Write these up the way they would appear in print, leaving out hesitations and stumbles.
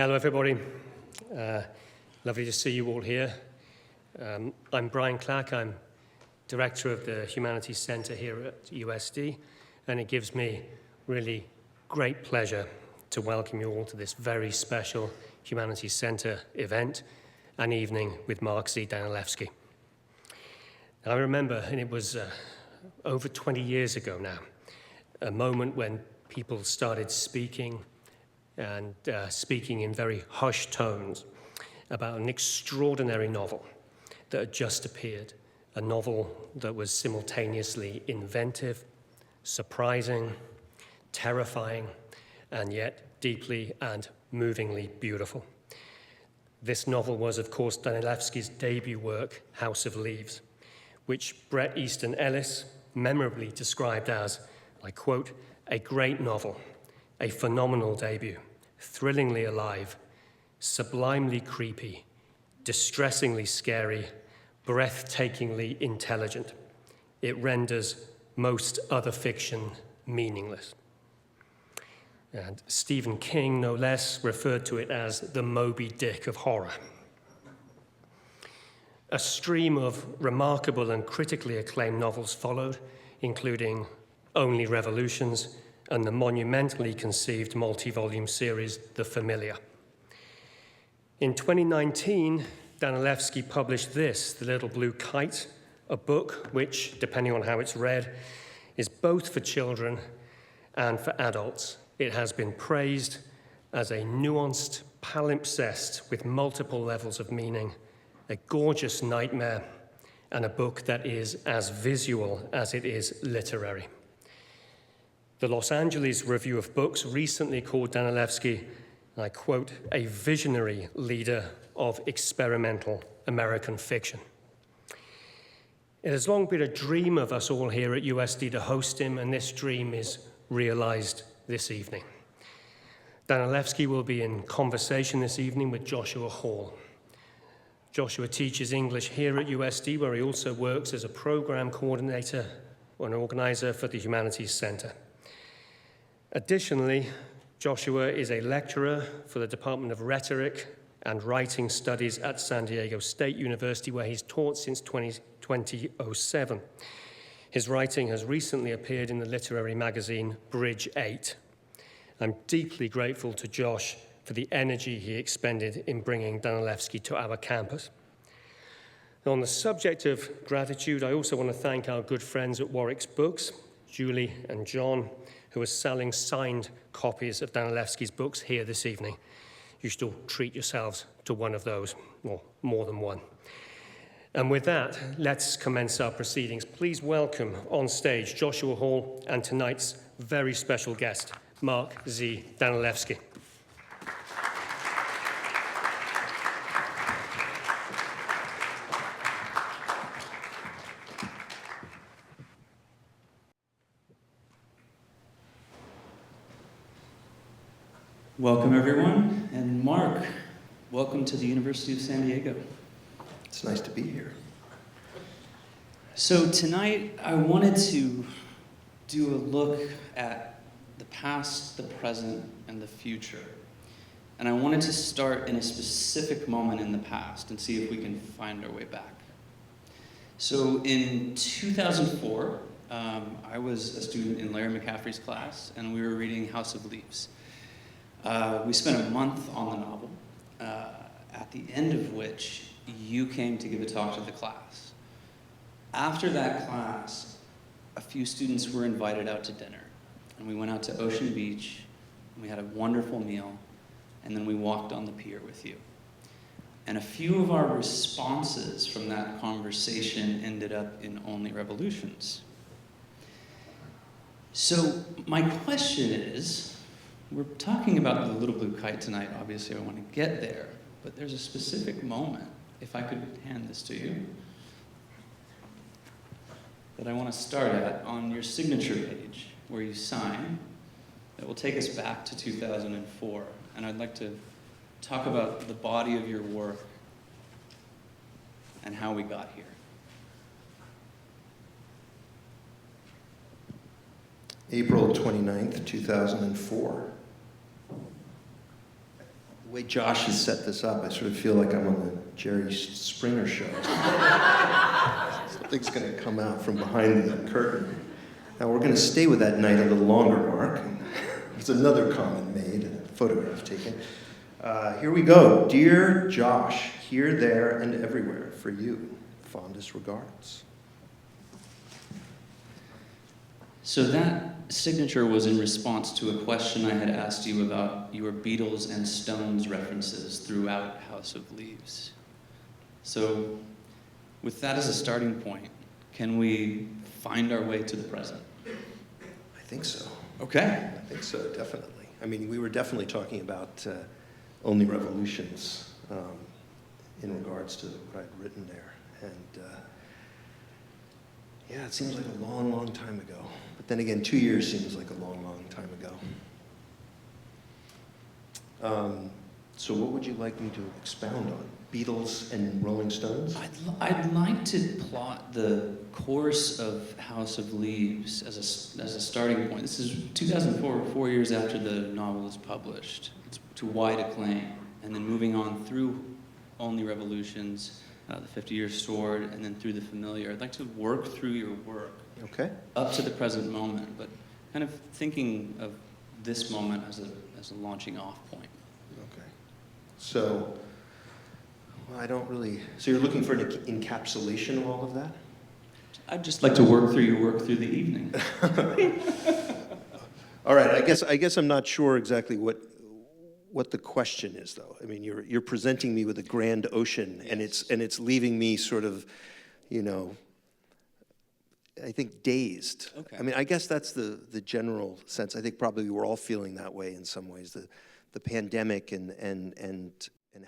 Hello, everybody. Lovely to see you all here. I'm Brian Clack. I'm Director of the Humanities Centre here at USD, and it gives me really great pleasure to welcome you all to this very special Humanities Centre event, an evening with Mark Z. Danielewski. I remember, and it was over 20 years ago now, a moment when people started speaking and speaking in very hushed tones about an extraordinary novel that had just appeared, a novel that was simultaneously inventive, surprising, terrifying, and yet deeply and movingly beautiful. This novel was, of course, Danielewski's debut work, House of Leaves, which Bret Easton Ellis memorably described as, I quote, a great novel, a phenomenal debut, thrillingly alive, sublimely creepy, distressingly scary, breathtakingly intelligent. It renders most other fiction meaningless. And Stephen King, no less, referred to it as the Moby Dick of horror. A stream of remarkable and critically acclaimed novels followed, including Only Revolutions and the monumentally conceived multi-volume series, The Familiar. In 2019, Danielewski published this, The Little Blue Kite, a book which, depending on how it's read, is both for children and for adults. It has been praised as a nuanced palimpsest with multiple levels of meaning, a gorgeous nightmare, and a book that is as visual as it is literary. The Los Angeles Review of Books recently called Danielewski, and I quote, a visionary leader of experimental American fiction. It has long been a dream of us all here at USD to host him, and this dream is realized this evening. Danielewski will be in conversation this evening with Joshua Hall. Joshua teaches English here at USD, where he also works as a program coordinator or an organizer for the Humanities Centre. Additionally, Joshua is a lecturer for the Department of Rhetoric and Writing Studies at San Diego State University, where he's taught since 2007. His writing has recently appeared in the literary magazine Bridge 8. I'm deeply grateful to Josh for the energy he expended in bringing Danielewski to our campus. On the subject of gratitude, I also want to thank our good friends at Warwick's Books, Julie and John, who are selling signed copies of Danielewski's books here this evening. You should all treat yourselves to one of those, or more than one. And with that, let's commence our proceedings. Please welcome on stage Joshua Hall and tonight's very special guest, Mark Z. Danielewski. Welcome, everyone. And Mark, welcome to the University of San Diego. It's nice to be here. So tonight, I wanted to do a look at the past, the present, and the future. And I wanted to start in a specific moment in the past and see if we can find our way back. So in 2004, I was a student in Larry McCaffrey's class, and we were reading House of Leaves. We spent a month on the novel, at the end of which you came to give a talk to the class. After that class, a few students were invited out to dinner, and we went out to Ocean Beach, and we had a wonderful meal, and then we walked on the pier with you. And a few of our responses from that conversation ended up in Only Revolutions. So my question is, we're talking about the Little Blue Kite tonight. Obviously, I want to get there, but there's a specific moment, if I could hand this to you, that I want to start at on your signature page, where you sign, that will take us back to 2004. And I'd like to talk about the body of your work and how we got here. April 29th, 2004. The way Josh has set this up, I sort of feel like I'm on the Jerry Springer show. Something's going to come out from behind the curtain. Now we're going to stay with that night a little longer, Mark. There's another comment made, a photograph taken. Here we go. Dear Josh, here, there, and everywhere for you. Fondest regards. So that signature was in response to a question I had asked you about your Beatles and Stones references throughout House of Leaves. So with that as a starting point, can we find our way to the present? I think so. Okay. I think so, definitely. I mean, we were definitely talking about Only Revolutions in regards to what I'd written there. And yeah, it seems like a long, long time ago. But then again, 2 years seems like a long, long time ago. So what would you like me to expound on? Beatles and Rolling Stones? I'd like to plot the course of House of Leaves as a starting point. This is 2004, 4 years after the novel was published. It's to wide acclaim. And then moving on through Only Revolutions, the 50-Year Sword, and then through The Familiar. I'd like to work through your work Okay. up to the present moment, but kind of thinking of this moment as a launching off point. Okay. So, well, I don't really... So you're looking for an encapsulation of all of that? I'd just like to work through your work through the evening. All right. I guess I'm not sure exactly what the question is, though. I mean, you're presenting me with a grand ocean, yes. and it's leaving me sort of, you know, I think dazed. Okay. I mean, I guess that's the general sense. I think probably we're all feeling that way in some ways. The pandemic and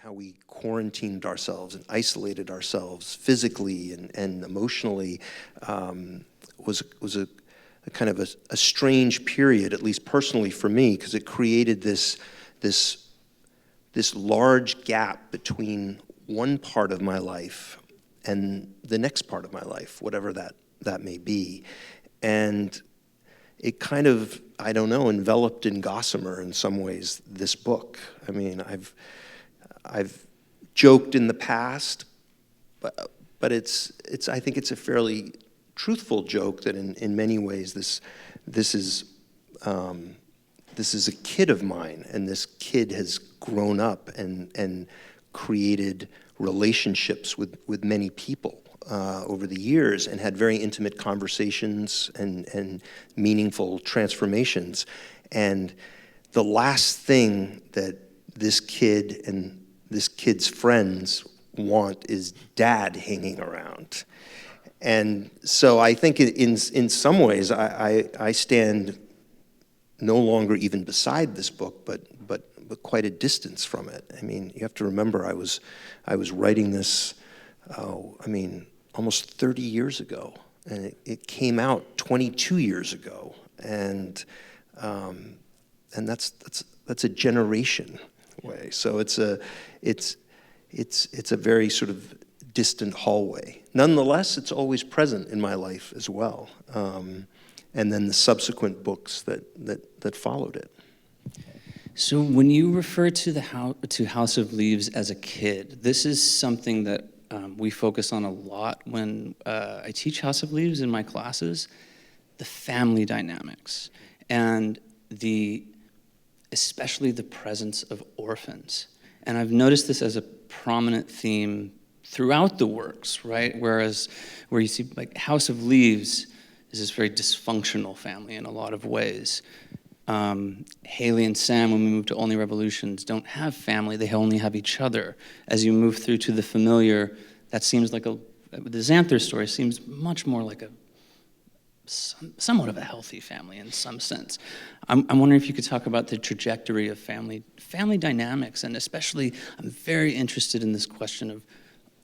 how we quarantined ourselves and isolated ourselves physically and emotionally was a kind of a strange period, at least personally for me, because it created this large gap between one part of my life and the next part of my life, whatever that may be. And it kind of, I don't know, enveloped in gossamer in some ways this book. I mean, I've joked in the past, but it's I think it's a fairly truthful joke that in many ways this is a kid of mine, and this kid has grown up and created relationships with many people over the years and had very intimate conversations and meaningful transformations. And the last thing that this kid and this kid's friends want is dad hanging around. And so I think in some ways I stand no longer even beside this book, but quite a distance from it. I mean, you have to remember I was writing this, almost 30 years ago, and it came out 22 years ago, and that's a generation away. So it's a very sort of distant hallway. Nonetheless, it's always present in my life as well. And then the subsequent books that followed it. So when you refer to House of Leaves as a kid, this is something that we focus on a lot when I teach House of Leaves in my classes, the family dynamics, and especially the presence of orphans. And I've noticed this as a prominent theme throughout the works, right? Where you see like House of Leaves is this very dysfunctional family in a lot of ways. Haley and Sam, when we move to Only Revolutions, don't have family, they only have each other. As you move through to The Familiar, that seems like the Xanther story seems much more like somewhat of a healthy family in some sense. I'm wondering if you could talk about the trajectory of family dynamics, and especially I'm very interested in this question of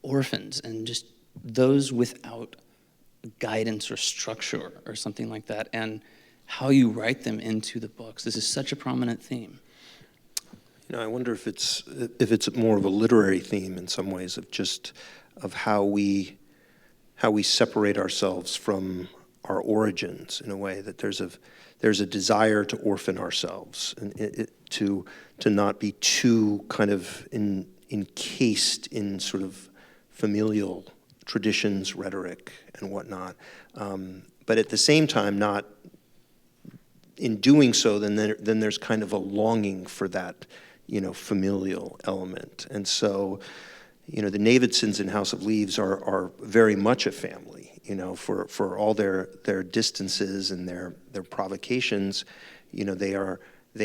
orphans and just those without guidance or structure or something like that, and how you write them into the books. This is such a prominent theme. You know, I wonder if it's more of a literary theme in some ways of how we separate ourselves from our origins in a way, that there's a desire to orphan ourselves, and to not be too kind of encased in sort of familial traditions, rhetoric, and whatnot. But at the same time, not in doing so, then there's kind of a longing for that, familial element. And so, the Davidsons in House of Leaves are very much a family, for all their distances and their provocations, they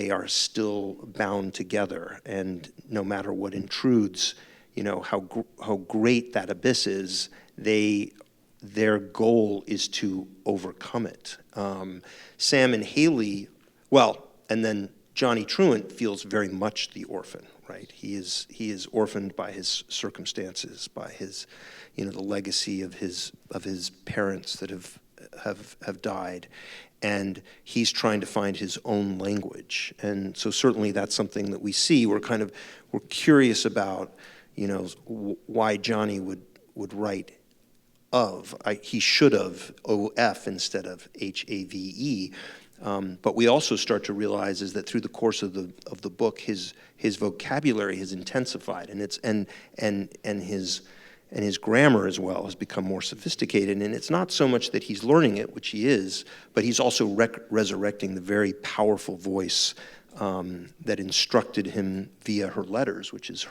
are still bound together. And no matter what intrudes, how great that abyss is, their goal is to overcome it. Sam and Haley, and then Johnny Truant feels very much the orphan, right? He is orphaned by his circumstances, by his, the legacy of his parents that have died, and he's trying to find his own language. And so certainly that's something that we see. We're curious about, why Johnny would write he should have OF instead of HAVE. But we also start to realize is that through the course of the book, his vocabulary has intensified, and his grammar as well has become more sophisticated. And it's not so much that he's learning it, which he is, but he's also resurrecting the very powerful voice that instructed him via her letters, which is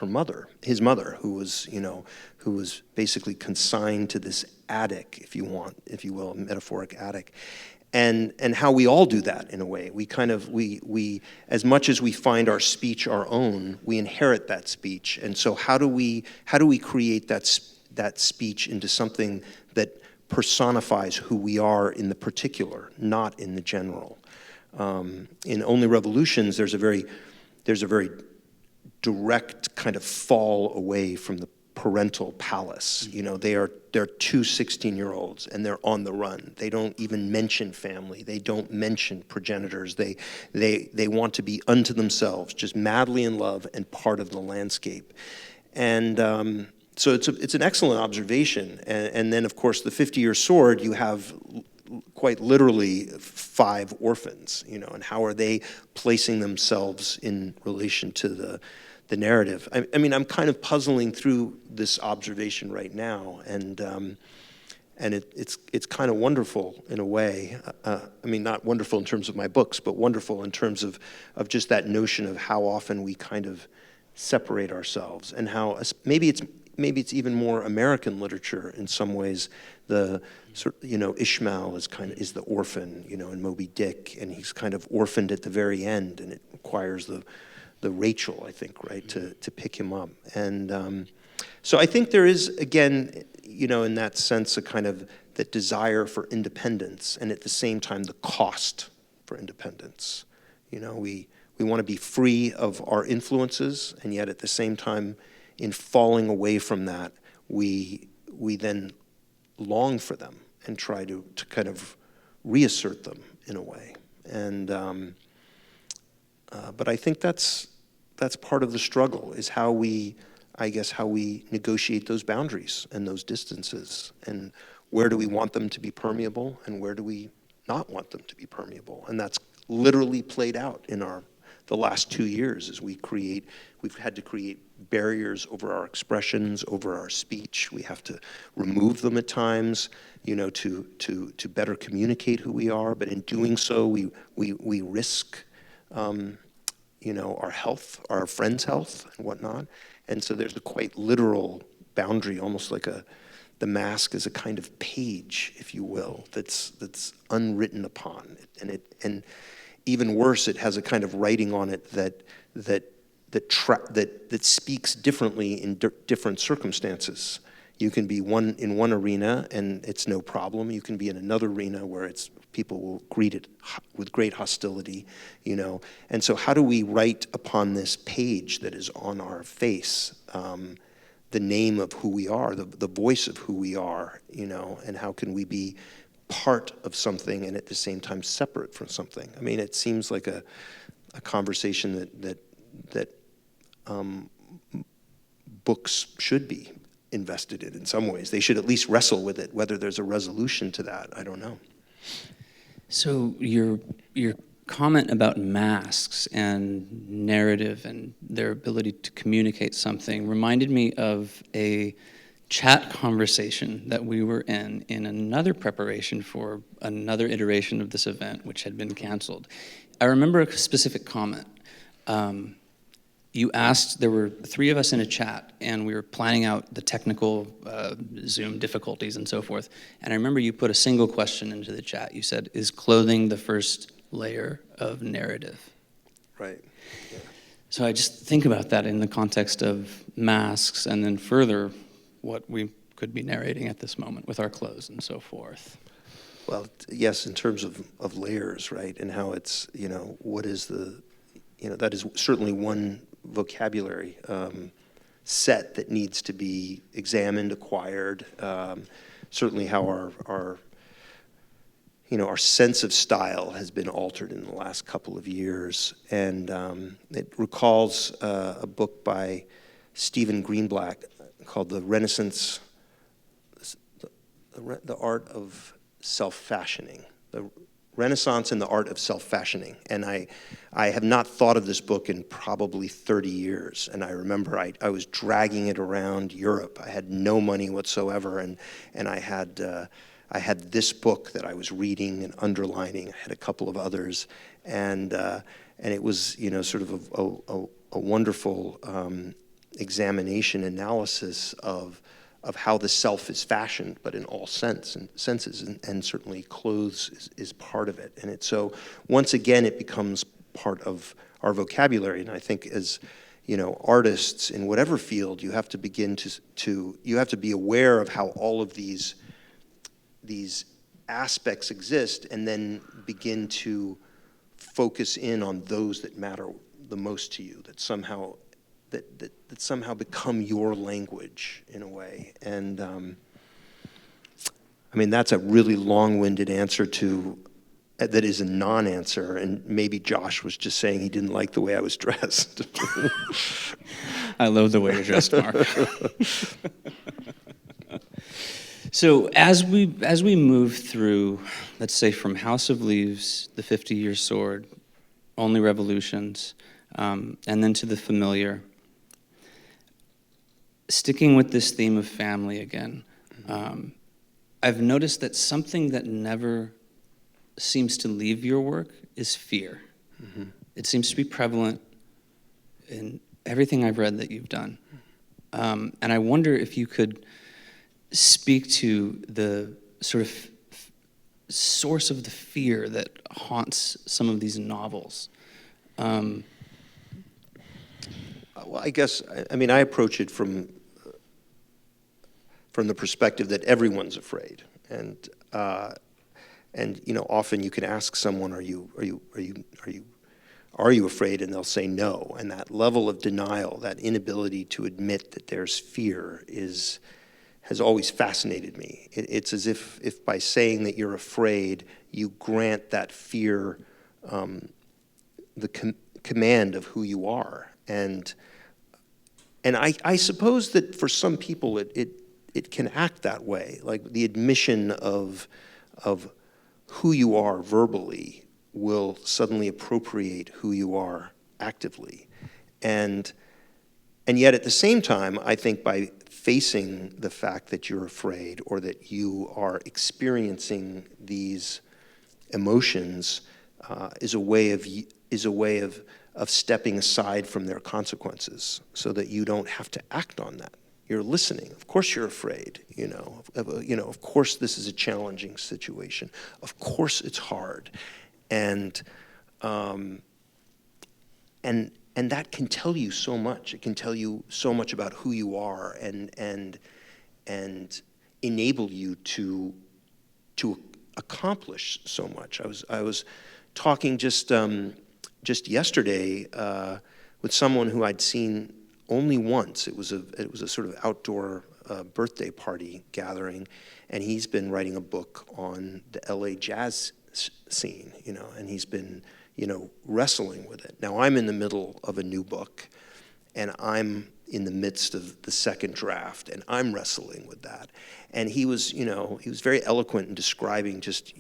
his mother, who was basically consigned to this attic, if you will, a metaphoric attic. And how we all do that in a way. We as much as we find our speech our own, we inherit that speech. And so how do we create that speech into something that personifies who we are in the particular, not in the general? In Only Revolutions, there's a very direct kind of fall away from the parental palace. They're two 16-year-olds and they're on the run. They don't even mention family. They don't mention progenitors. They want to be unto themselves, just madly in love and part of the landscape. And so it's an excellent observation. And then, of course, the 50-Year Sword, you have quite literally 5 orphans, and how are they placing themselves in relation to the narrative? I mean, I'm kind of puzzling through this observation right now, and it's kind of wonderful in a way. I mean, not wonderful in terms of my books, but wonderful in terms of just that notion of how often we kind of separate ourselves, and how maybe it's even more American literature in some ways. Ishmael is the orphan, in Moby Dick, and he's kind of orphaned at the very end, and it requires the Rachel, I think, right, to pick him up. And so I think there is, again, in that sense, a kind of that desire for independence, and at the same time the cost for independence. We want to be free of our influences, and yet at the same time, in falling away from that, we then long for them and try to kind of reassert them in a way. And but I think that's part of the struggle, is how we negotiate those boundaries and those distances, and where do we want them to be permeable and where do we not want them to be permeable. And that's literally played out in the last 2 years as we've had to create barriers over our expressions, over our speech. We have to remove them at times, to better communicate who we are. But in doing so, we risk, our health, our friends' health, and whatnot. And so there's a quite literal boundary, almost like the mask is a kind of page, if you will, that's unwritten upon, and even worse, it has a kind of writing on it that speaks differently in different circumstances. You can be in one arena and it's no problem. You can be in another arena where people will greet it with great hostility, And so how do we write upon this page that is on our face the name of who we are, the voice of who we are, and how can we be part of something and at the same time separate from something? I mean, it seems like a conversation that books should be invested in some ways. They should at least wrestle with it. Whether there's a resolution to that, I don't know. So you're comment about masks and narrative and their ability to communicate something reminded me of a chat conversation that we were in another preparation for another iteration of this event, which had been canceled. I remember a specific comment. You asked, there were 3 of us in a chat, and we were planning out the technical Zoom difficulties and so forth. And I remember you put a single question into the chat. You said, is clothing the first layer of narrative? Right. Yeah. So I just think about that in the context of masks, and then further, what we could be narrating at this moment with our clothes and so forth. Well, yes, in terms of layers, right, and how it's, what is the, that is certainly one vocabulary set that needs to be examined, acquired. Certainly how our sense of style has been altered in the last couple of years. And it recalls a book by Stephen Greenblatt called The Renaissance, the Art of Self-Fashioning. The Renaissance and the Art of Self-Fashioning. And I have not thought of this book in probably 30 years. And I remember I was dragging it around Europe. I had no money whatsoever, and I had this book that I was reading and underlining. I had a couple of others, and it was sort of a wonderful examination, analysis of how the self is fashioned, but in all senses, and certainly clothes is part of it. And it's so, once again, it becomes part of our vocabulary. And I think as, artists in whatever field, you have to begin you have to be aware of how all of these aspects exist, and then begin to focus in on those that matter the most to you, that somehow become your language in a way. And that's a really long-winded answer that is a non-answer, and maybe Josh was just saying he didn't like the way I was dressed. I love the way you're dressed, Mark. So as we move through, let's say from House of Leaves, the 50-Year Sword, Only Revolutions, and then to the familiar, sticking with this theme of family again, I've noticed that something that never seems to leave your work is fear. Mm-hmm. It seems to be prevalent in everything I've read that you've done. And I wonder if you could speak to the sort of source of the fear that haunts some of these novels. Well, I guess, I approach it from the perspective that everyone's afraid, and often you can ask someone, are you afraid, and they'll say no, and that level of denial, that inability to admit that there's fear, has always fascinated me. It's as if by saying that you're afraid, you grant that fear the command of who you are. And I suppose that for some people it can act that way, like the admission of who you are verbally will suddenly appropriate who you are actively. And yet at the same time, I think by facing the fact that you're afraid, or that you are experiencing these emotions, is a way of stepping aside from their consequences, so that you don't have to act on that. You're listening. Of course you're afraid, of course this is a challenging situation. Of course it's hard. And that can tell you so much. It can tell you so much about who you are, and enable you to accomplish so much. I was talking just yesterday with someone who I'd seen only once. It was a sort of outdoor birthday party gathering, and he's been writing a book on the LA jazz scene, and he's been wrestling with it. Now I'm in the middle of a new book, and I'm in the midst of the second draft, and I'm wrestling with that. And he was very eloquent in describing just,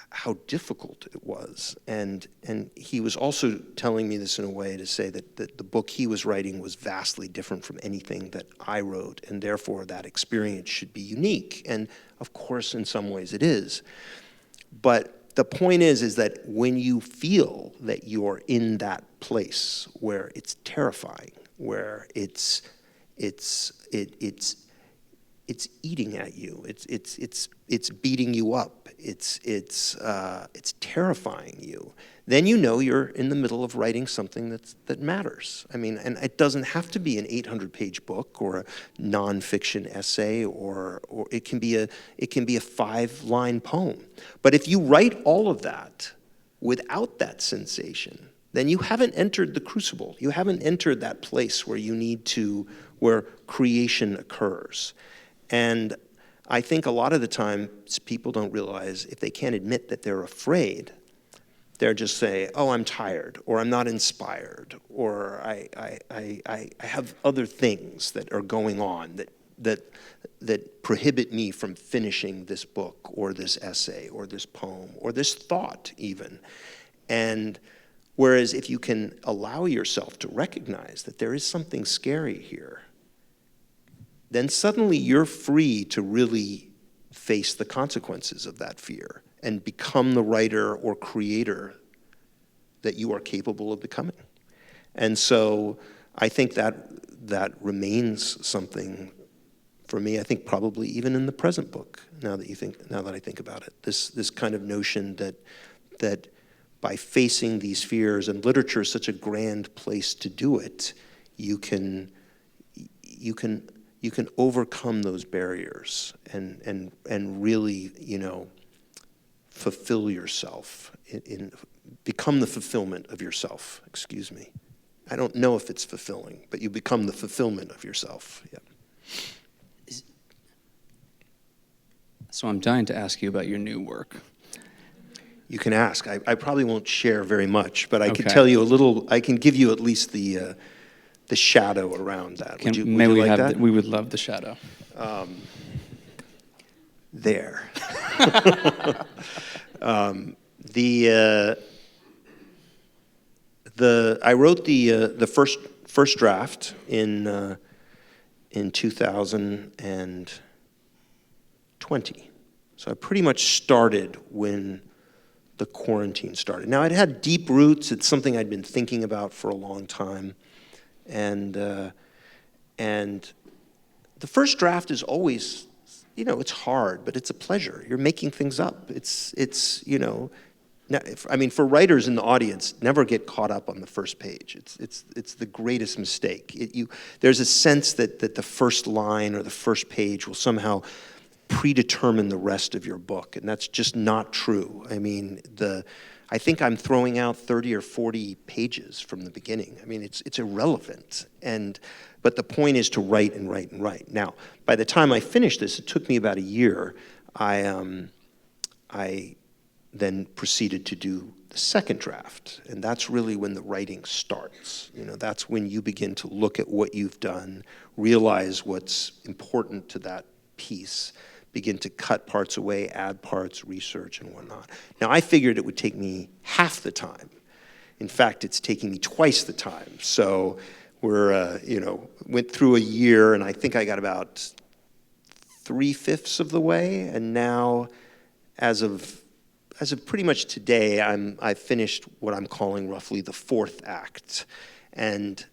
how difficult it was. And he was also telling me this in a way to say that the book he was writing was vastly different from anything that I wrote, and therefore that experience should be unique. And of course, in some ways it is. But the point is that when you feel that you're in that place where it's terrifying, where it's eating at you, it's beating you up, it's terrifying you, then you know you're in the middle of writing something that matters. I mean, and it doesn't have to be an 800-page book or a nonfiction essay, or it can be a 5-line poem. But if you write all of that without that sensation, then you haven't entered the crucible. You haven't entered that place where creation occurs. And I think a lot of the time people don't realize, if they can't admit that they're afraid, they're just say, oh, I'm tired, or I'm not inspired, or I have other things that are going on that prohibit me from finishing this book or this essay or this poem or this thought even. And whereas if you can allow yourself to recognize that there is something scary here, then suddenly you're free to really face the consequences of that fear and become the writer or creator that you are capable of becoming. And so I think that remains something for me, I think probably even in the present book, now that I think about it. This kind of notion that by facing these fears, and literature is such a grand place to do it, you can overcome those barriers and really, fulfill yourself, become the fulfillment of yourself, excuse me. I don't know if it's fulfilling, but you become the fulfillment of yourself. Yeah. So I'm dying to ask you about your new work. You can ask. I probably won't share very much, but I Okay. can tell you a little, I can give you at least the shadow around that. Would you like that? We would love the shadow. There. I wrote the first draft in 2020. So I pretty much started when the quarantine started. Now, it had deep roots. It's something I'd been thinking about for a long time. And the first draft is always, it's hard, but it's a pleasure. You're making things up. For writers in the audience, never get caught up on the first page. It's the greatest mistake. There's a sense that the first line or the first page will somehow predetermine the rest of your book, and that's just not true. I think I'm throwing out 30 or 40 pages from the beginning. It's irrelevant. But the point is to write and write and write. Now, by the time I finished this, it took me about a year. I then proceeded to do the second draft, and that's really when the writing starts. That's when you begin to look at what you've done, realize what's important to that piece, begin to cut parts away, add parts, research, and whatnot. Now, I figured it would take me half the time. In fact, it's taking me twice the time. So we're, went through a year, and I think I got about 3/5 of the way. And now, as of pretty much today, I've finished what I'm calling roughly the fourth act. And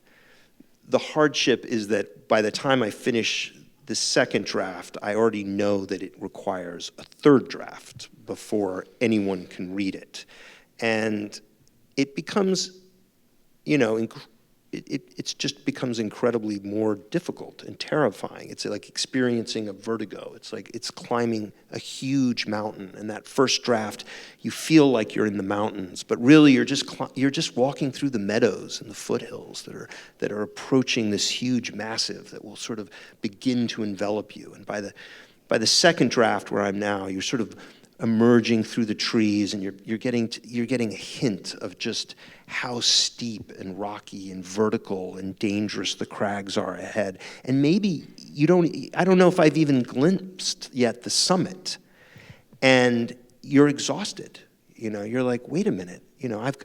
the hardship is that by the time I finish the second draft, I already know that it requires a third draft before anyone can read it. And it becomes, it just becomes incredibly more difficult and terrifying. It's like experiencing a vertigo. It's like it's climbing a huge mountain. And that first draft, you feel like you're in the mountains, but really you're just walking through the meadows and the foothills that are approaching this huge massive that will sort of begin to envelop you. And by the second draft, where I'm now, you're sort of emerging through the trees, and you're getting a hint of just how steep and rocky and vertical and dangerous the crags are ahead. And maybe I don't know if I've even glimpsed yet the summit. And you're exhausted. You're like, wait a minute.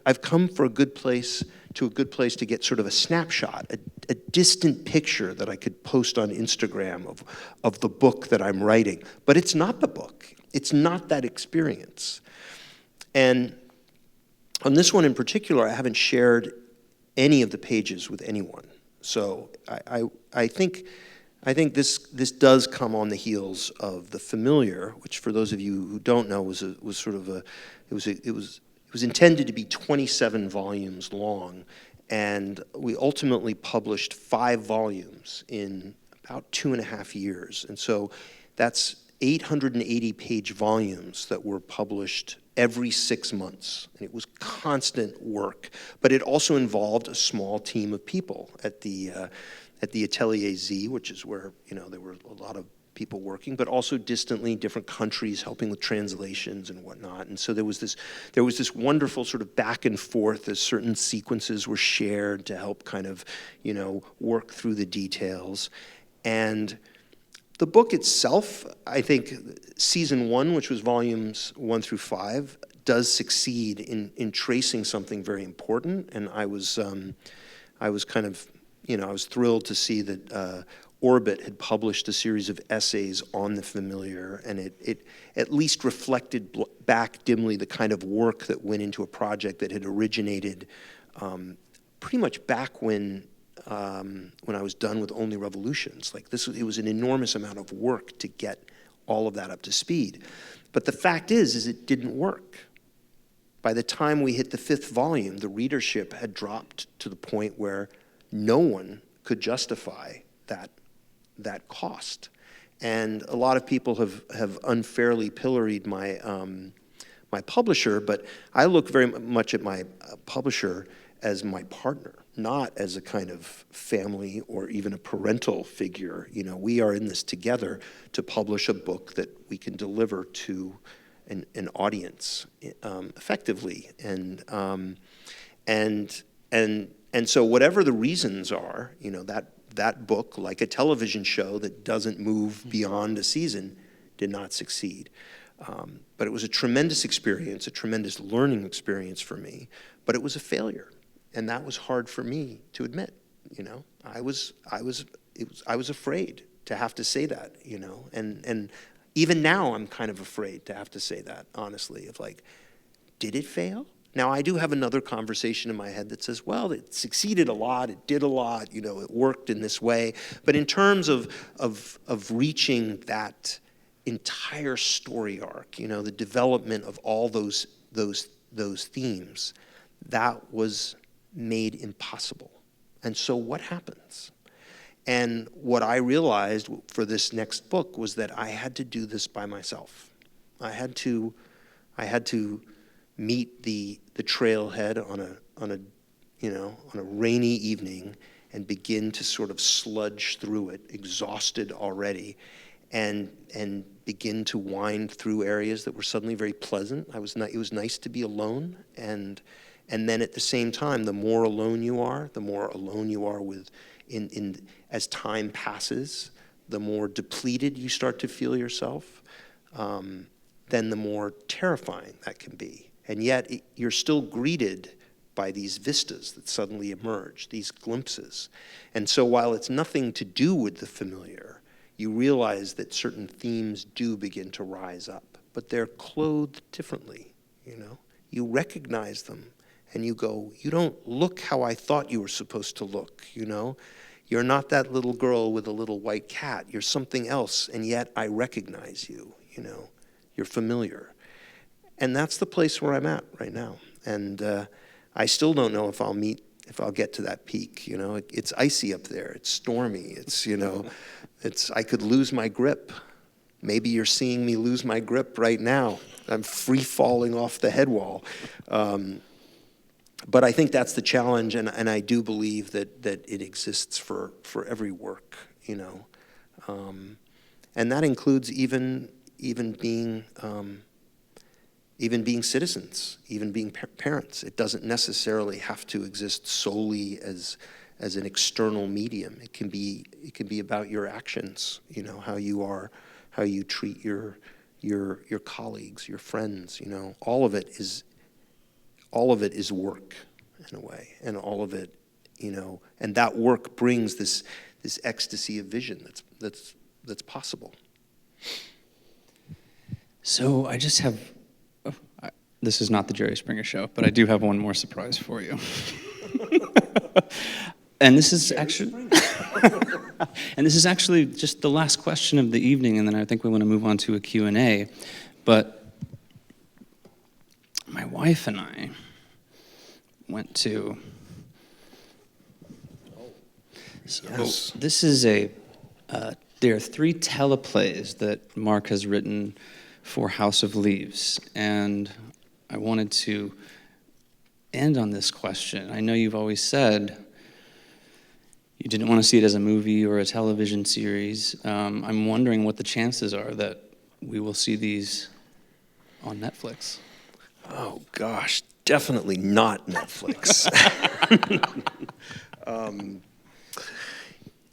I've come for a good place to get sort of a snapshot, a distant picture that I could post on Instagram of the book that I'm writing. But it's not the book. It's not that experience. And on this one in particular, I haven't shared any of the pages with anyone. So I think this does come on the heels of The Familiar, which for those of you who don't know was intended to be 27 volumes long, and we ultimately published 5 volumes in about 2.5 years. And so that's 880-page volumes that were published every 6 months. And it was constant work, but it also involved a small team of people at the Atelier Z, which is where there were a lot of people working, but also distantly different countries helping with translations and whatnot. And so there was this wonderful sort of back and forth as certain sequences were shared to help kind of work through the details. And the book itself, I think season 1, which was volumes 1 through 5, does succeed in tracing something very important. And I was kind of, I was thrilled to see that Orbit had published a series of essays on The Familiar, and it at least reflected back dimly the kind of work that went into a project that had originated pretty much back when I was done with Only Revolutions. It was an enormous amount of work to get all of that up to speed. But the fact is it didn't work. By the time we hit the 5th volume, the readership had dropped to the point where no one could justify that cost. And a lot of people have unfairly pilloried my publisher, but I look very much at my publisher as my partner, not as a kind of family or even a parental figure. We are in this together to publish a book that we can deliver to an audience effectively. And so whatever the reasons are, that book, like a television show that doesn't move beyond a season, did not succeed. But it was a tremendous experience, a tremendous learning experience for me, but it was a failure. And that was hard for me to admit. I was afraid to have to say that, and even now I'm kind of afraid to have to say that, honestly, of did it fail? Now, I do have another conversation in my head that says, well, it succeeded a lot, it did a lot, it worked in this way. But in terms of reaching that entire story arc, the development of all those themes, that was made impossible. And so what happens? And what I realized for this next book was that I had to do this by myself. I had to meet the trailhead on a rainy evening and begin to sort of sludge through it, exhausted already, and begin to wind through areas that were suddenly very pleasant. It was nice to be alone, and then at the same time, the more alone you are with as time passes, the more depleted you start to feel yourself, then the more terrifying that can be. And yet, you're still greeted by these vistas that suddenly emerge, these glimpses. And so while it's nothing to do with the familiar, you realize that certain themes do begin to rise up, but they're clothed differently, You recognize them, and you go, you don't look how I thought you were supposed to look, You're not that little girl with a little white cat. You're something else, and yet I recognize you, You're familiar. And that's the place where I'm at right now. And I still don't know if I'll get to that peak. It's icy up there. It's stormy. I could lose my grip. Maybe you're seeing me lose my grip right now. I'm free falling off the head wall. But I think that's the challenge, and I do believe that it exists for every work, and that includes even being citizens, even being parents. It doesn't necessarily have to exist solely as an external medium. It can be about your actions, how you treat your your colleagues, your friends, all of it is work in a way, and all of it, and that work brings this ecstasy of vision that's possible. So I just have, this is not the Jerry Springer Show, but I do have one more surprise for you. And this is actually just the last question of the evening, and then I think we want to move on to a Q&A. But my wife and I went to, Yes. This is there are 3 teleplays that Mark has written for House of Leaves, and I wanted to end on this question. I know you've always said you didn't want to see it as a movie or a television series. I'm wondering what the chances are that we will see these on Netflix. Oh gosh, definitely not Netflix.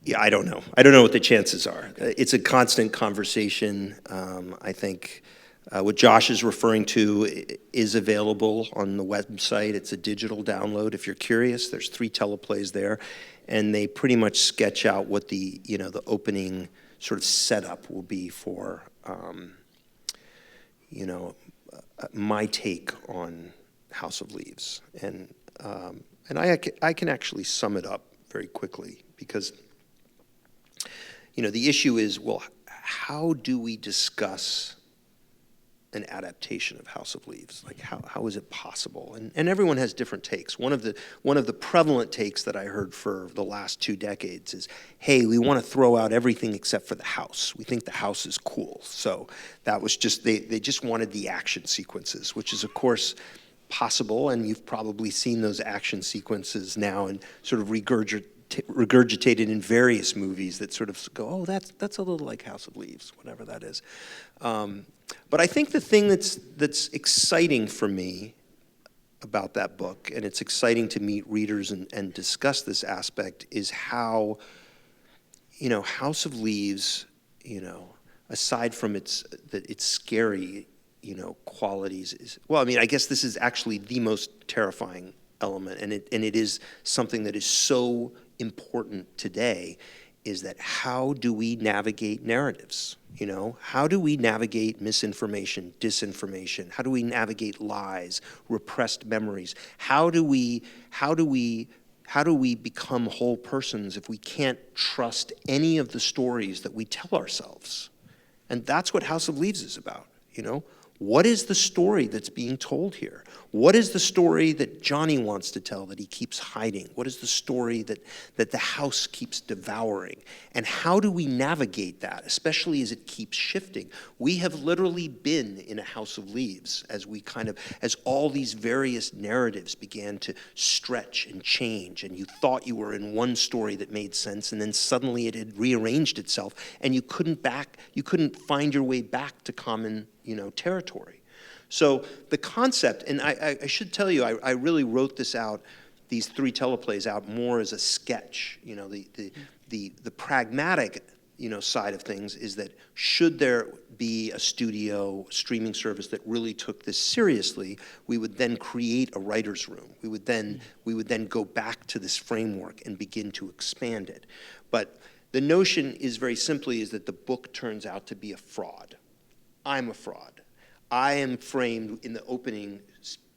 Yeah, I don't know. I don't know what the chances are. It's a constant conversation. I think what Josh is referring to is available on the website. It's a digital download. If you're curious, there's 3 teleplays there, and they pretty much sketch out what the opening sort of setup will be for my take on House of Leaves, and I can actually sum it up very quickly, because the issue is, well, how do we discuss an adaptation of House of Leaves? Like, how is it possible? And everyone has different takes. One of the prevalent takes that I heard for the last 2 decades is, hey, we want to throw out everything except for the house. We think the house is cool. So that was just, they just wanted the action sequences, which is, of course, possible, and you've probably seen those action sequences now and sort of regurgitated in various movies that sort of go, oh, that's a little like House of Leaves, whatever that is. But I think the thing that's exciting for me about that book, and it's exciting to meet readers and discuss this aspect, is how, House of Leaves, aside from its scary, qualities, is, well, I mean, I guess this is actually the most terrifying element, and it is something that is so important today, is that how do we navigate narratives? How do we navigate misinformation, disinformation? How do we navigate lies, repressed memories? How do we become whole persons if we can't trust any of the stories that we tell ourselves? And that's what House of Leaves is about, What is the story that's being told here? What is the story that Johnny wants to tell that he keeps hiding? What is the story that the house keeps devouring? And how do we navigate that, especially as it keeps shifting? We have literally been in a House of Leaves as all these various narratives began to stretch and change, and you thought you were in one story that made sense, and then suddenly it had rearranged itself, and you couldn't find your way back to common territory. So the concept, and I should tell you, I really wrote this out, these 3 teleplays out more as a sketch. The pragmatic side of things is that should there be a studio streaming service that really took this seriously, we would then create a writer's room. We would then go back to this framework and begin to expand it. But the notion is very simply is that the book turns out to be a fraud. I'm a fraud. I am framed in the opening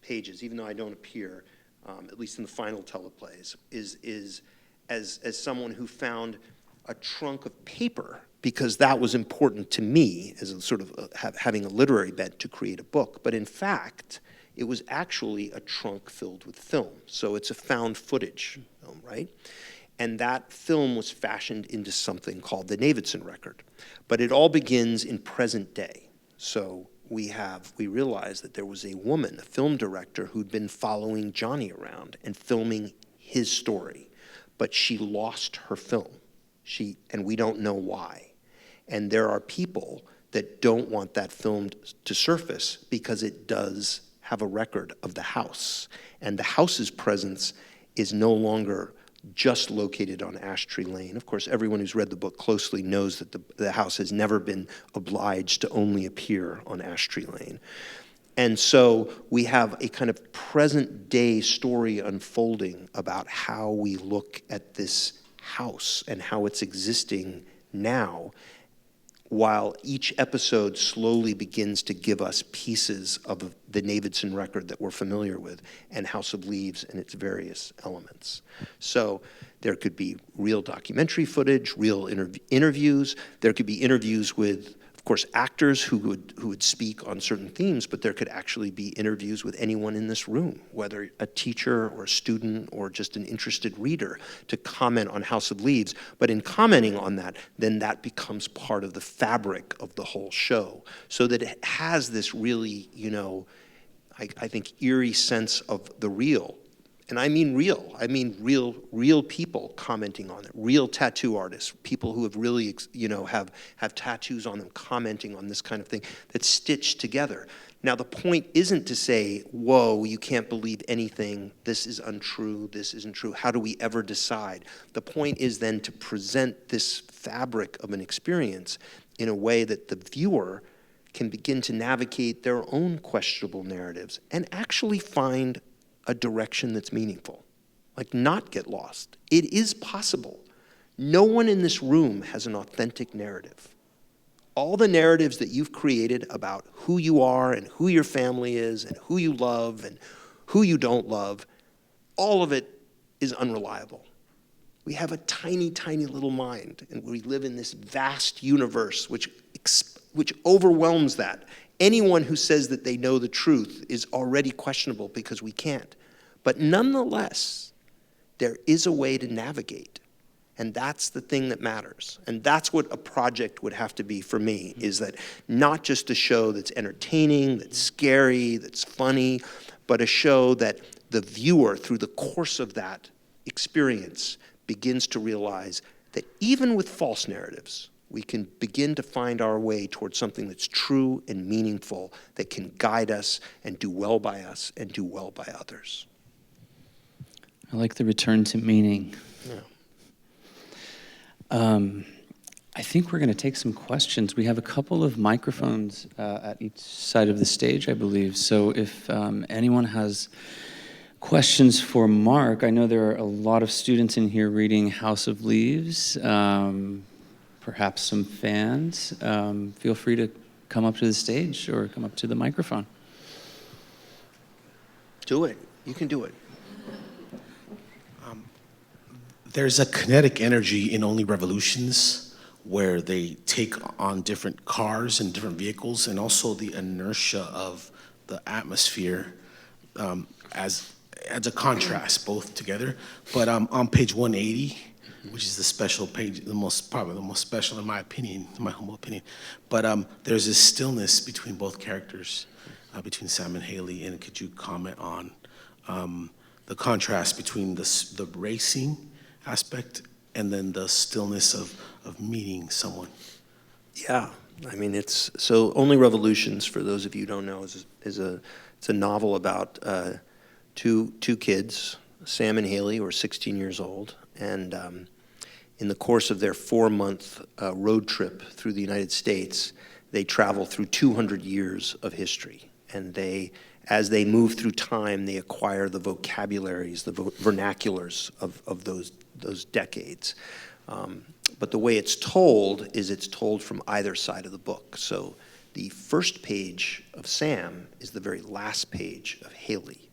pages, even though I don't appear, at least in the final teleplays, is as someone who found a trunk of paper, because that was important to me as a sort of having a literary bent to create a book. But in fact, it was actually a trunk filled with film. So it's a found footage film, right? And that film was fashioned into something called the Davidson record. But it all begins in present day. So we realized that there was a woman, a film director, who'd been following Johnny around and filming his story, but she lost her film. And we don't know why. And there are people that don't want that film to surface because it does have a record of the house. And the house's presence is no longer just located on Ash Tree Lane. Of course, everyone who's read the book closely knows that the house has never been obliged to only appear on Ash Tree Lane. And so we have a kind of present day story unfolding about how we look at this house and how it's existing now, while each episode slowly begins to give us pieces of the Navidson record that we're familiar with, and House of Leaves and its various elements. So there could be real documentary footage, real interviews. There could be interviews with, of course, actors who would speak on certain themes, but there could actually be interviews with anyone in this room, whether a teacher or a student or just an interested reader, to comment on House of Leaves. But in commenting on that, then that becomes part of the fabric of the whole show, so that it has this really, I think, eerie sense of the real. And I mean real. I mean real people commenting on it. Real tattoo artists, people who have really, have tattoos on them, commenting on this kind of thing that's stitched together. Now, the point isn't to say, whoa, you can't believe anything. This is untrue. This isn't true. How do we ever decide? The point is then to present this fabric of an experience in a way that the viewer can begin to navigate their own questionable narratives and actually find a direction that's meaningful, like not get lost. It is possible. No one in this room has an authentic narrative. All the narratives that you've created about who you are and who your family is and who you love and who you don't love, all of it is unreliable. We have a tiny, tiny little mind, and we live in this vast universe which overwhelms that. Anyone who says that they know the truth is already questionable because we can't. But nonetheless, there is a way to navigate. And that's the thing that matters. And that's what a project would have to be for me, is that not just a show that's entertaining, that's scary, that's funny, but a show that the viewer, through the course of that experience, begins to realize that even with false narratives, we can begin to find our way towards something that's true and meaningful, that can guide us and do well by us and do well by others. I like the return to meaning. Yeah. I think we're going to take some questions. We have a couple of microphones at each side of the stage, I believe. So if anyone has questions for Mark, I know there are a lot of students in here reading House of Leaves, perhaps some fans. Feel free to come up to the stage or come up to the microphone. Do it. You can do it. There's a kinetic energy in Only Revolutions where they take on different cars and different vehicles, and also the inertia of the atmosphere as a contrast, both together. But on page 180, which is the special page, probably the most special in my opinion, in my humble opinion. But there's this stillness between both characters, between Sam and Haley. And could you comment on the contrast between the racing aspect and then the stillness of meeting someone? Yeah, I mean, it's so Only Revolutions, for those of you who don't know, it's a novel about two kids, Sam and Haley, who are 16 years old, and in the course of their 4-month road trip through the United States, they travel through 200 years of history, and as they move through time, they acquire the vocabularies, the vernaculars of those decades. But the way it's told is it's told from either side of the book. So the first page of Sam is the very last page of Haley.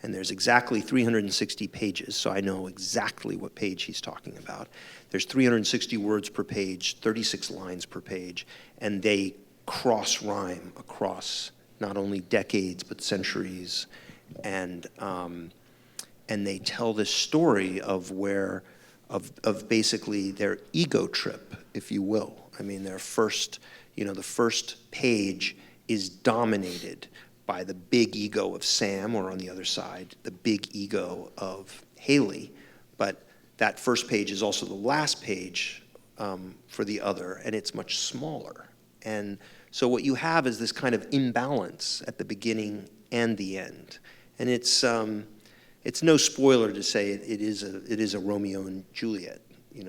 And there's exactly 360 pages, so I know exactly what page he's talking about. There's 360 words per page, 36 lines per page, and they cross-rhyme across not only decades but centuries, and they tell this story of basically their ego trip, if you will. I mean, the first page is dominated by the big ego of Sam, or on the other side, the big ego of Haley, but that first page is also the last page for the other, and it's much smaller. And so what you have is this kind of imbalance at the beginning and the end. And it's it's no spoiler to say it is a Romeo and Juliet,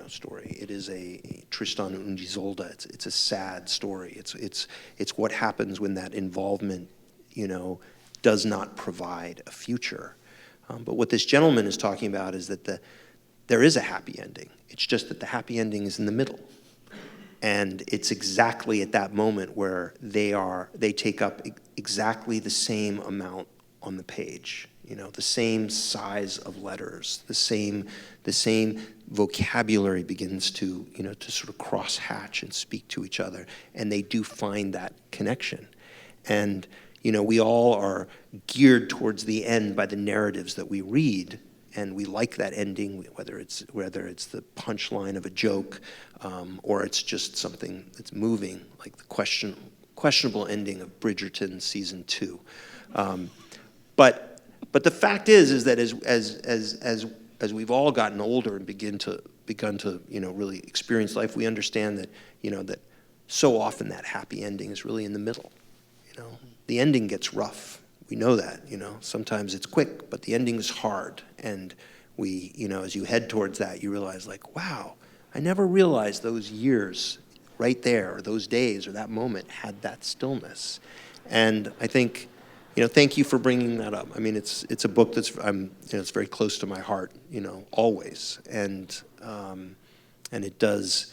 story. It is a Tristan und Isolde. It's a sad story. It's what happens when that involvement, does not provide a future. But what this gentleman is talking about is that there is a happy ending. It's just that the happy ending is in the middle. And it's exactly at that moment where they take up exactly the same amount on the page, the same size of letters, the same vocabulary begins to sort of cross-hatch and speak to each other, and they do find that connection. And we all are geared towards the end by the narratives that we read, and we like that ending, whether it's the punchline of a joke, or it's just something that's moving, like the questionable ending of Bridgerton season 2. But the fact is that as we've all gotten older and begun to really experience life, we understand that that so often that happy ending is really in the middle. The ending gets rough. We know that. Sometimes it's quick, but the ending is hard. And we, as you head towards that, you realize, like, wow, I never realized those years right there, or those days, or that moment had that stillness. And I think, thank you for bringing that up. I mean, it's a book that's it's very close to my heart, always. And it does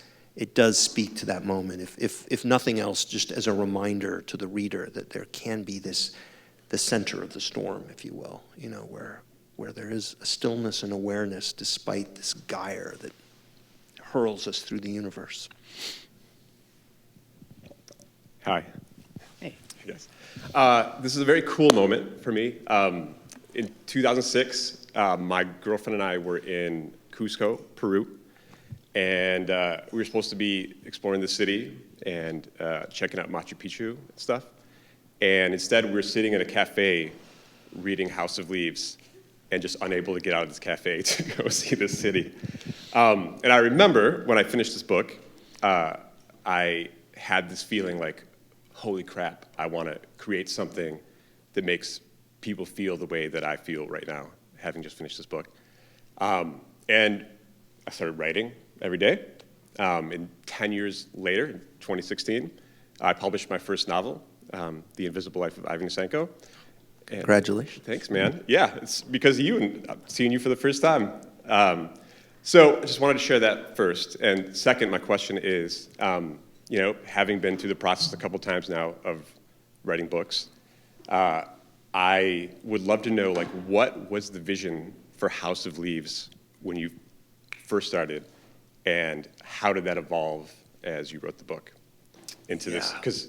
speak to that moment. If nothing else, just as a reminder to the reader that there can be the center of the storm, if you will, where there is a stillness and awareness despite this gyre that hurls us through the universe. Hi. Hey. Yes. This is a very cool moment for me. In 2006, my girlfriend and I were in Cusco, Peru, and we were supposed to be exploring the city and checking out Machu Picchu and stuff. And instead, we were sitting in a cafe reading House of Leaves and just unable to get out of this cafe to go see the city. And I remember when I finished this book, I had this feeling like, holy crap, I want to create something that makes people feel the way that I feel right now, having just finished this book. And I started writing every day. And 10 years later, in 2016, I published my first novel, The Invisible Life of Ivan Yusenko. And Congratulations. thanks, man. Yeah, it's because of you and seeing you for the first time. So I just wanted to share that first. And second, my question is, having been through the process a couple times now of writing books, I would love to know, what was the vision for House of Leaves when you first started, and how did that evolve as you wrote the book into this? Because,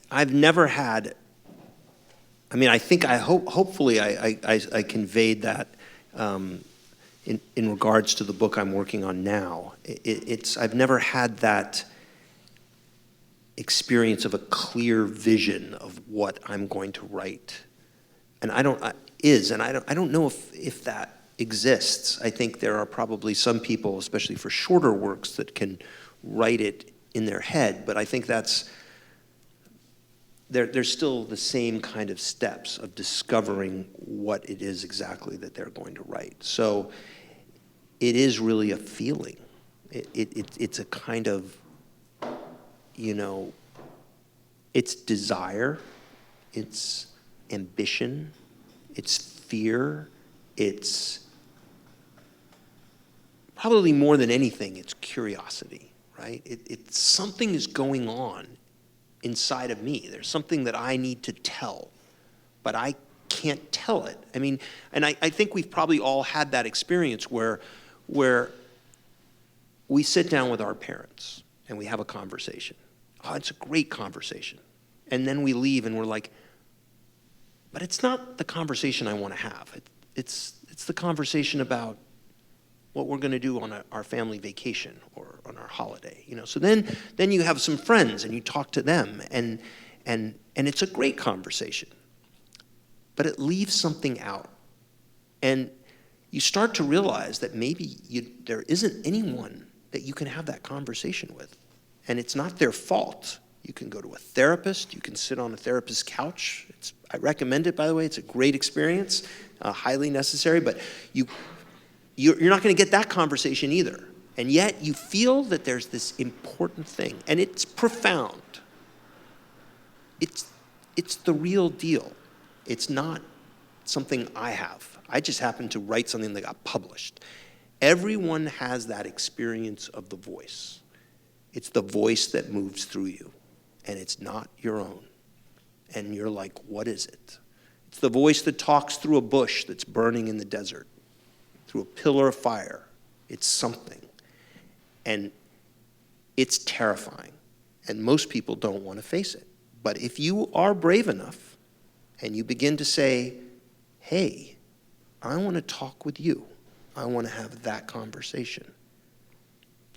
I've never had, I think hopefully I conveyed that in regards to the book I'm working on now. I've never had that experience of a clear vision of what I'm going to write. And I don't know if that exists. I think there are probably some people, especially for shorter works, that can write it in their head, but I think there's still the same kind of steps of discovering what it is exactly that they're going to write. So it is really a feeling. It's a kind of, it's desire, it's ambition, it's fear, it's probably more than anything, it's curiosity, right? It's something is going on inside of me. There's something that I need to tell, but I can't tell it. And I think we've probably all had that experience where we sit down with our parents and we have a conversation. Oh, it's a great conversation. And then we leave and we're like, but it's not the conversation I want to have. It's the conversation about what we're going to do on our family vacation or on our holiday, So then you have some friends and you talk to them, and it's a great conversation, but it leaves something out, and you start to realize that maybe there isn't anyone that you can have that conversation with, and it's not their fault. You can go to a therapist. You can sit on a therapist's couch. I recommend it, by the way. It's a great experience, highly necessary. But you're not going to get that conversation either. And yet you feel that there's this important thing, and it's profound. It's the real deal. It's not something I have. I just happen to write something that got published. Everyone has that experience of the voice. It's the voice that moves through you, and it's not your own. And you're like, what is it? It's the voice that talks through a bush that's burning in the desert, through a pillar of fire. It's something. And it's terrifying. And most people don't want to face it. But if you are brave enough and you begin to say, hey, I want to talk with you. I want to have that conversation.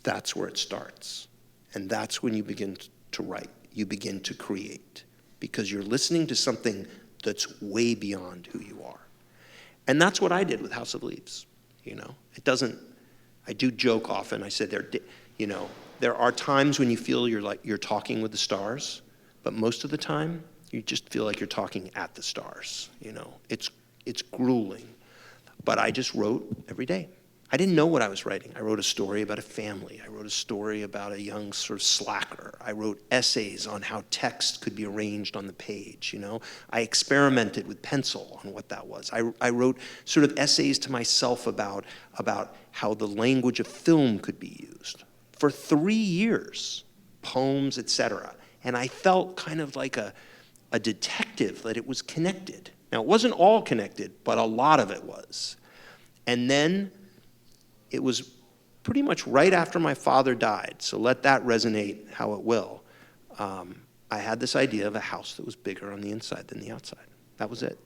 That's where it starts. And that's when you begin to write. You begin to create. Because you're listening to something that's way beyond who you are. And that's what I did with House of Leaves. I do joke often. I said, there are times when you feel you're talking with the stars, but most of the time, you just feel like you're talking at the stars. It's grueling. But I just wrote every day. I didn't know what I was writing. I wrote a story about a family. I wrote a story about a young sort of slacker. I wrote essays on how text could be arranged on the page, I experimented with pencil on what that was. I wrote sort of essays to myself about how the language of film could be used. For 3 years, poems, etc. And I felt kind of like a detective that it was connected. Now, it wasn't all connected, but a lot of it was. And then it was pretty much right after my father died, so let that resonate how it will. I had this idea of a house that was bigger on the inside than the outside. That was it.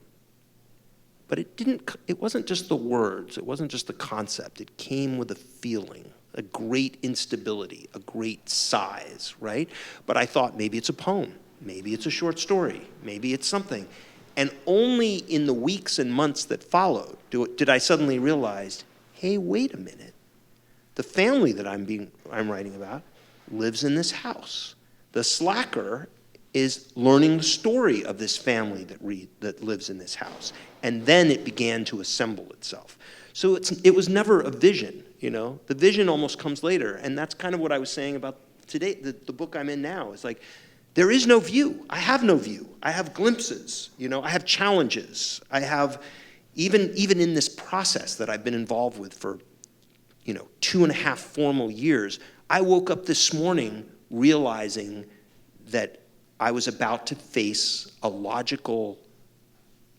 But it wasn't just the words, it wasn't just the concept. It came with a feeling, a great instability, a great size, right? But I thought maybe it's a poem, maybe it's a short story, maybe it's something. And only in the weeks and months that followed did I suddenly realize, hey, wait a minute. The family that I'm writing about lives in this house. The slacker is learning the story of this family that lives in this house. And then it began to assemble itself. So it was never a vision, The vision almost comes later. And that's kind of what I was saying about today. The book I'm in now is like, there is no view. I have no view. I have glimpses, I have challenges. I have, even in this process that I've been involved with for, 2.5 formal years, I woke up this morning realizing that I was about to face a logical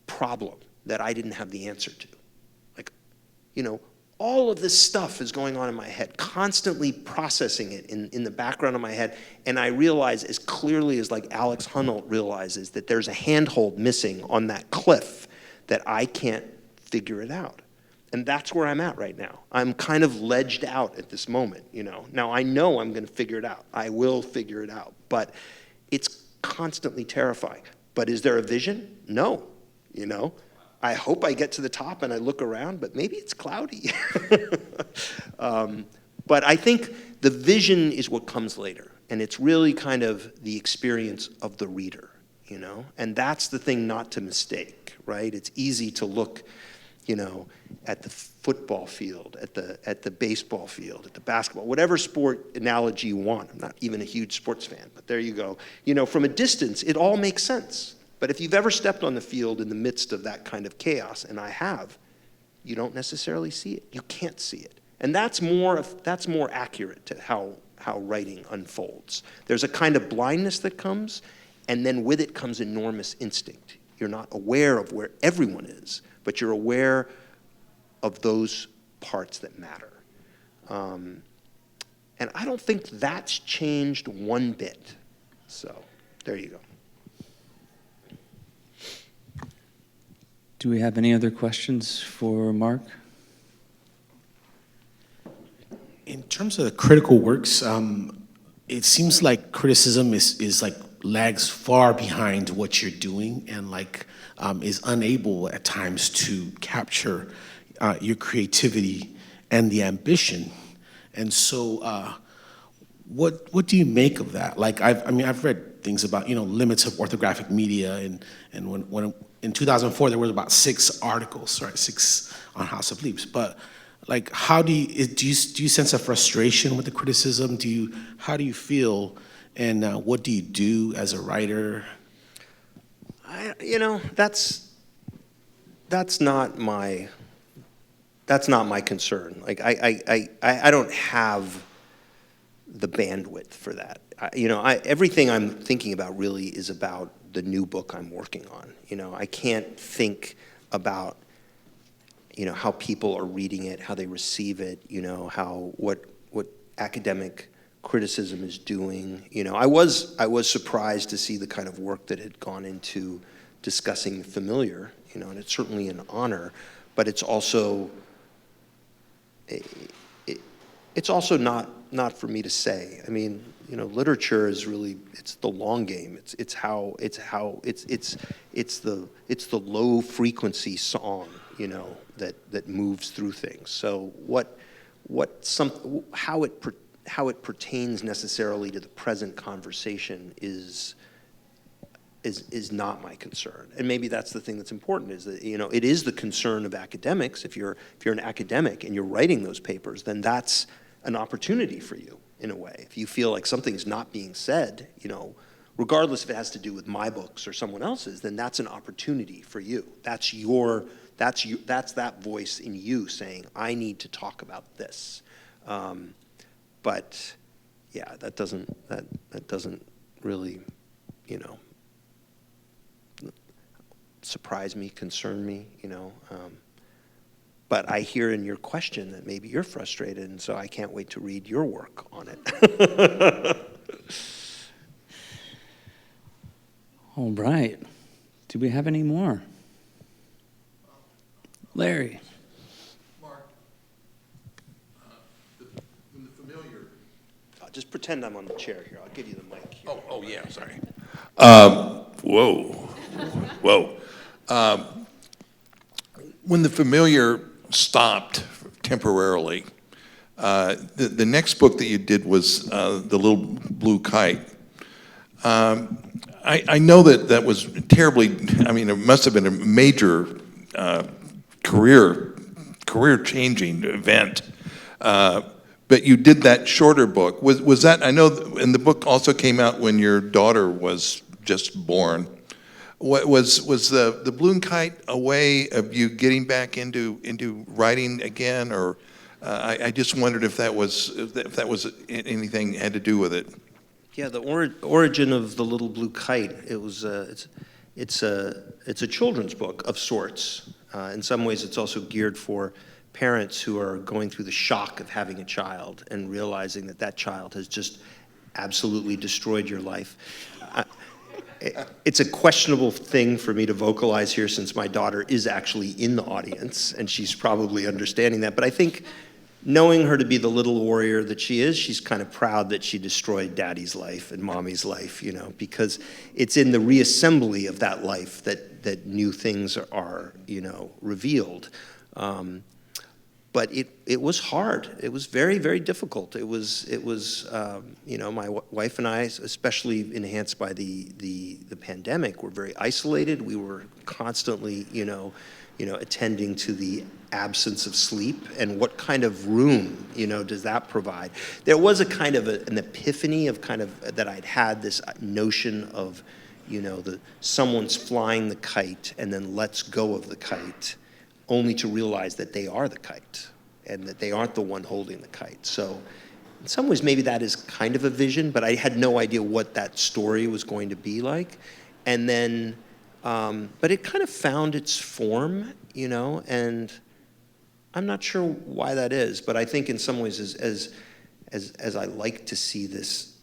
problem that I didn't have the answer to. Like, all of this stuff is going on in my head, constantly processing it in the background of my head. And I realize as clearly as like Alex Honnold realizes that there's a handhold missing on that cliff that I can't figure it out. And that's where I'm at right now. I'm kind of ledged out at this moment, Now I know I'm going to figure it out. I will figure it out. But it's constantly terrifying. But is there a vision? No, I hope I get to the top and I look around, but maybe it's cloudy. But I think the vision is what comes later. And it's really kind of the experience of the reader, And that's the thing not to mistake, right? It's easy to look, at the football field, at the baseball field, at the basketball, whatever sport analogy you want. I'm not even a huge sports fan, but there you go. From a distance, it all makes sense. But if you've ever stepped on the field in the midst of that kind of chaos, and I have, you don't necessarily see it. You can't see it. And that's more accurate to how writing unfolds. There's a kind of blindness that comes, and then with it comes enormous instinct. You're not aware of where everyone is, but you're aware of those parts that matter. And I don't think that's changed one bit. So there you go. Do we have any other questions for Mark? In terms of the critical works, it seems like criticism is like lags far behind what you're doing and is unable at times to capture your creativity and the ambition. And so What do you make of that? Like I've read things about limits of orthographic media, and when in 2004 there were about 6 articles, right, 6 on House of Leaves. But like, how do you sense a frustration with the criticism? How do you feel, and what do you do as a writer? That's not my concern. Like I don't have the bandwidth for that. Everything I'm thinking about really is about the new book I'm working on. I can't think about how people are reading it, how they receive it, what academic criticism is doing. I was surprised to see the kind of work that had gone into discussing the familiar, and it's certainly an honor, but it's also not for me to say. I mean, literature is really, it's the long game. It's the low frequency song, that moves through things. So how it pertains necessarily to the present conversation is not my concern. And maybe that's the thing that's important, is that it is the concern of academics. If you're an academic and you're writing those papers, then that's an opportunity for you in a way. If you feel like something's not being said, regardless if it has to do with my books or someone else's, then that's an opportunity for you. That's that voice in you saying, I need to talk about this. But yeah, that doesn't really, surprise me, concern me, But I hear in your question that maybe you're frustrated, and so I can't wait to read your work on it. All right. Do we have any more? Larry. Mark, in the familiar. I'll just pretend I'm on the chair here. I'll give you the mic here. Oh yeah, sorry. Whoa. When the familiar stopped temporarily, the next book that you did was The Little Blue Kite. I know that was terribly, it must have been a major career-changing event. But you did that shorter book. Was that, I know, and the book also came out when your daughter was just born. Was the Blue Kite a way of you getting back into writing again, or I just wondered if that was anything had to do with it. Yeah, the origin of The Little Blue Kite, it's a children's book of sorts. In some ways, it's also geared for parents who are going through the shock of having a child and realizing that child has just absolutely destroyed your life. It's a questionable thing for me to vocalize here, since my daughter is actually in the audience and she's probably understanding that. But I think, knowing her to be the little warrior that she is, she's kind of proud that she destroyed daddy's life and mommy's life, because it's in the reassembly of that life that new things are, revealed. But it was hard. It was very, very difficult. It was my wife and I, especially enhanced by the pandemic, were very isolated. We were constantly, attending to the absence of sleep, and what kind of room, does that provide? There was a kind of an epiphany of that I'd had this notion of, someone's flying the kite and then lets go of the kite, only to realize that they are the kite and that they aren't the one holding the kite. So in some ways, maybe that is kind of a vision, but I had no idea what that story was going to be like. And then, but it kind of found its form, and I'm not sure why that is, but I think in some ways, as I like to see this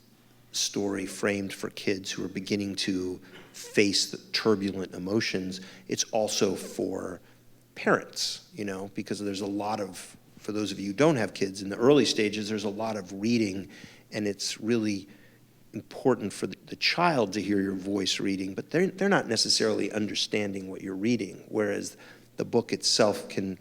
story framed for kids who are beginning to face the turbulent emotions, it's also for parents, because there's a lot of, for those of you who don't have kids, in the early stages, there's a lot of reading, and it's really important for the child to hear your voice reading, but they're not necessarily understanding what you're reading, whereas the book itself can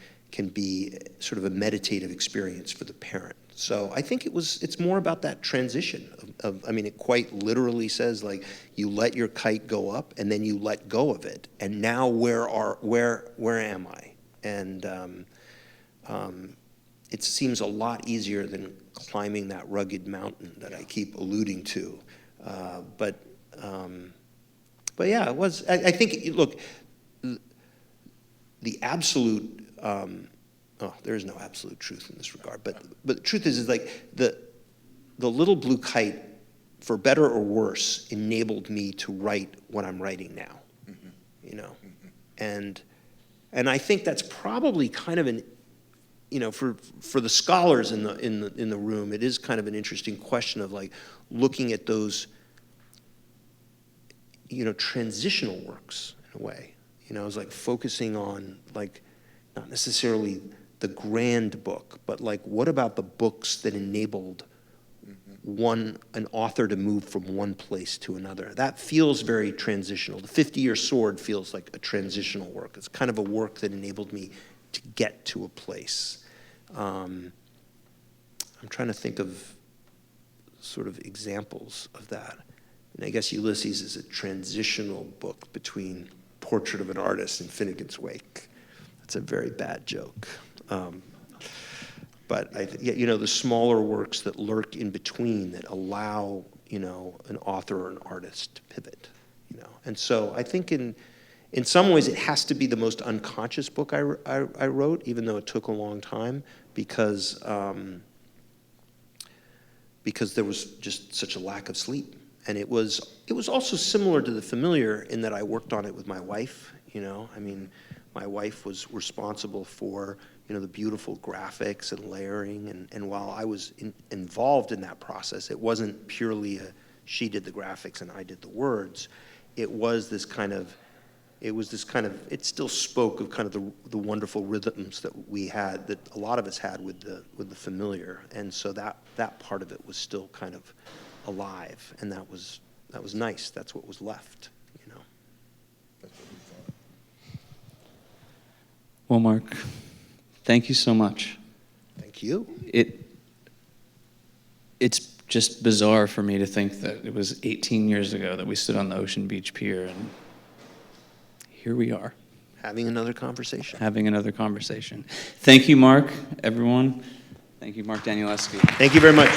be sort of a meditative experience for the parent. So I think it's more about that transition I mean, it quite literally says, like, you let your kite go up and then you let go of it. And now where am I? And it seems a lot easier than climbing that rugged mountain that I keep alluding to. But yeah, it was, I think, look, the absolute, there is no absolute truth in this regard, but the truth is like the Little Blue Kite, for better or worse, enabled me to write what I'm writing now, you know, and I think that's probably kind of an, you know, for the scholars in the room, it is kind of an interesting question of like looking at those, you know, transitional works in a way. You know, it's like focusing on like not necessarily the grand book, but like what about the books that enabled an author to move from one place to another? That feels very transitional. The 50-Year Sword feels like a transitional work. It's kind of a work that enabled me to get to a place. I'm trying to think of sort of examples of that. And I guess Ulysses is a transitional book between Portrait of an Artist and Finnegan's Wake. That's a very bad joke. But you know, the smaller works that lurk in between that allow, you know, an author or an artist to pivot, you know. And so I think in some ways it has to be the most unconscious book I wrote, even though it took a long time, because there was just such a lack of sleep. And it was also similar to The Familiar in that I worked on it with my wife, you know. I mean, my wife was responsible for, you know, the beautiful graphics and layering, and while I was involved in that process, it wasn't purely she did the graphics and I did the words. It still spoke of kind of the wonderful rhythms that we had, that a lot of us had with the Familiar, and so that part of it was still kind of alive, and that was nice. That's what was left, you know. That's what we thought. Well, Mark, thank you so much. Thank you. It's just bizarre for me to think that it was 18 years ago that we stood on the Ocean Beach Pier, and here we are. Having another conversation. Thank you, Mark, everyone. Thank you, Mark Danielewski. Thank you very much.